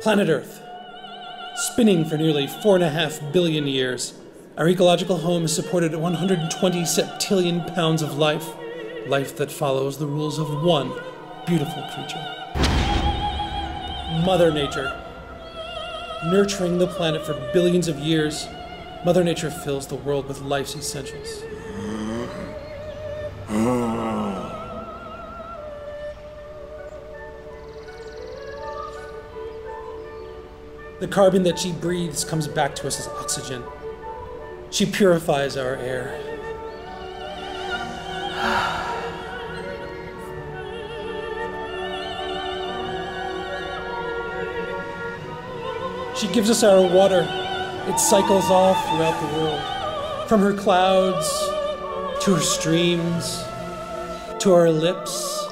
Planet Earth. Spinning for nearly 4.5 billion years, our ecological home has supported 120 septillion pounds of life. Life that follows the rules of one beautiful creature. Mother Nature. Nurturing the planet for billions of years, Mother Nature fills the world with life's essentials. The carbon that she breathes comes back to us as oxygen. She purifies our air. She gives us our water. It cycles all throughout the world. From her clouds, to her streams, to our lips,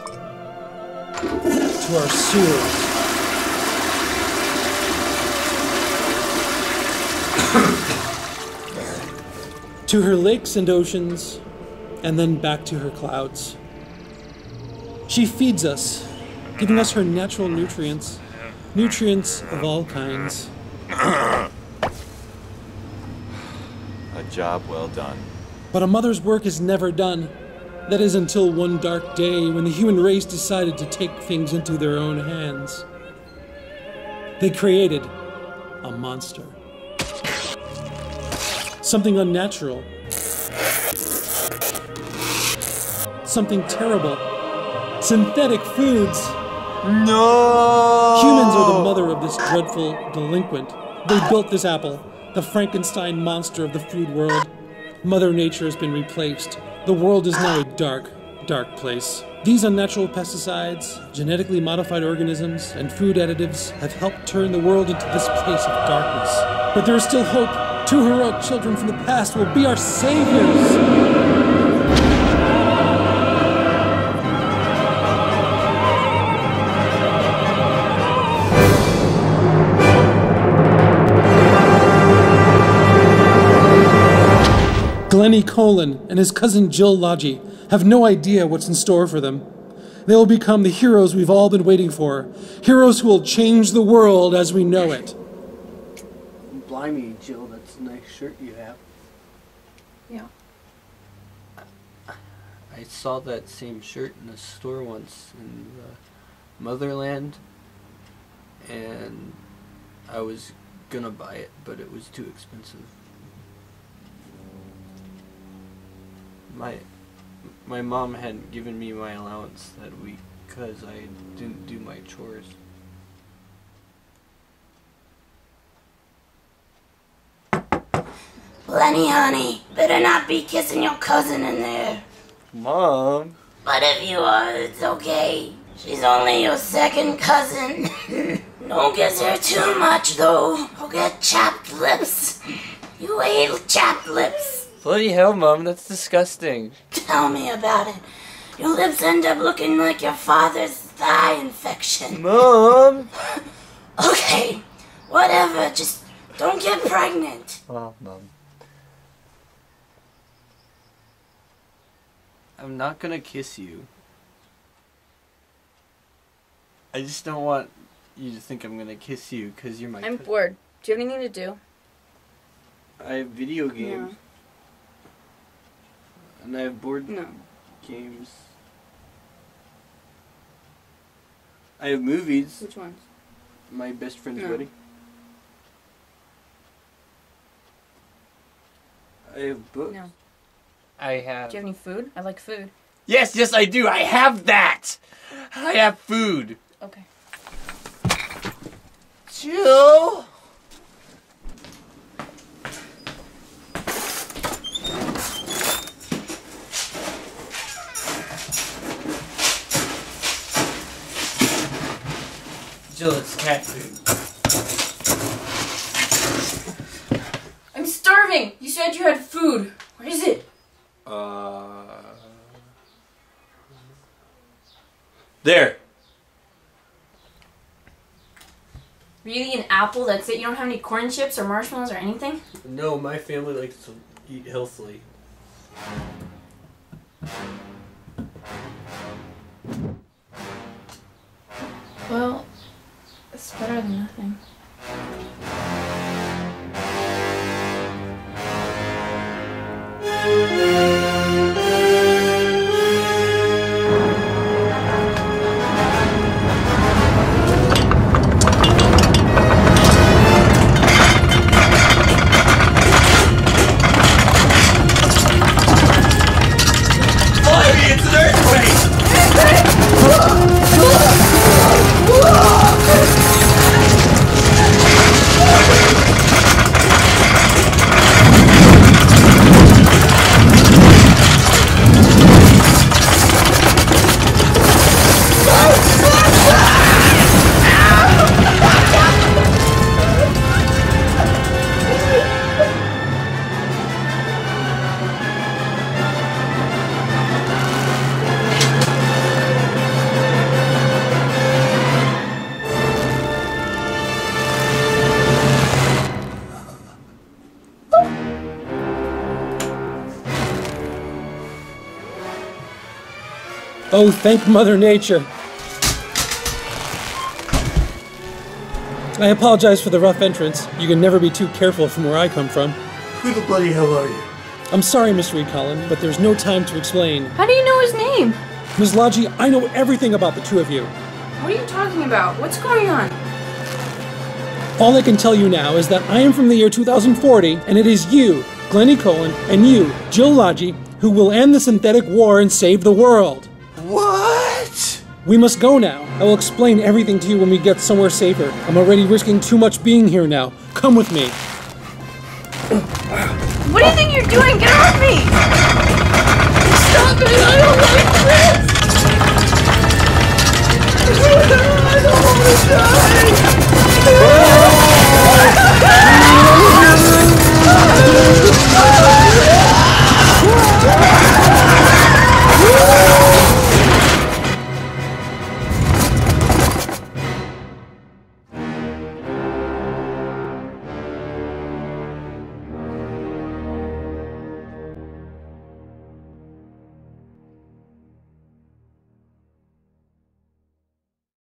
to our sewers. To her lakes and oceans, and then back to her clouds. She feeds us, giving us her natural nutrients, nutrients of all kinds. A job well done. But a mother's work is never done. That is until one dark day when the human race decided to take things into their own hands. They created a monster. Something unnatural. Something terrible. Synthetic foods. No! Humans are the mother of this dreadful delinquent. They built this apple, the Frankenstein monster of the food world. Mother Nature has been replaced. The world is now a dark, dark place. These unnatural pesticides, genetically modified organisms, and food additives have helped turn the world into this place of darkness. But there is still hope. Two heroic children from the past will be our saviors! Glen Ecollen and his cousin Jill Logy have no idea what's in store for them. They will become the heroes we've all been waiting for. Heroes who will change the world as we know it. Blimey, Jill, that's a nice shirt you have. Yeah. I saw that same shirt in a store once in Motherland, and I was gonna buy it, but it was too expensive. My mom hadn't given me my allowance that week because I didn't do my chores. Lenny, honey, better not be kissing your cousin in there. Mom? But if you are, it's okay. She's only your second cousin. Don't kiss her too much, though. You'll get chapped lips. You hate chapped lips. Bloody hell, Mom, that's disgusting. Tell me about it. Your lips end up looking like your father's thigh infection. Mom! Okay, whatever, just don't get pregnant. Oh, Mom. I'm not gonna kiss you. I just don't want you to think I'm gonna kiss you because you're my I'm bored. Do you have anything to do? I have video games. No. And I have board No. games. I have movies. Which ones? My best friend's No. wedding. I have books. No. I have... Do you have any food? I like food. Yes, yes I do! I have that! I have food! Okay. Jill! Jill, it's cat food. I'm starving! You said you had food. Where is it? There! Are you eating an apple? That's it? You don't have any corn chips or marshmallows or anything? No, my family likes to eat healthily. Well, better than nothing. Oh, thank Mother Nature. I apologize for the rough entrance. You can never be too careful from where I come from. Who the bloody hell are you? I'm sorry, Mr. Ecollen, but there's no time to explain. How do you know his name? Ms. Logy, I know everything about the two of you. What are you talking about? What's going on? All I can tell you now is that I am from the year 2040, and it is you, Glen Ecollen, and you, Jill Logy, who will end the synthetic war and save the world. What? We must go now. I will explain everything to you when we get somewhere safer. I'm already risking too much being here now. Come with me. What do you think you're doing? Get off me! Stop it! I don't like this! I don't want to die!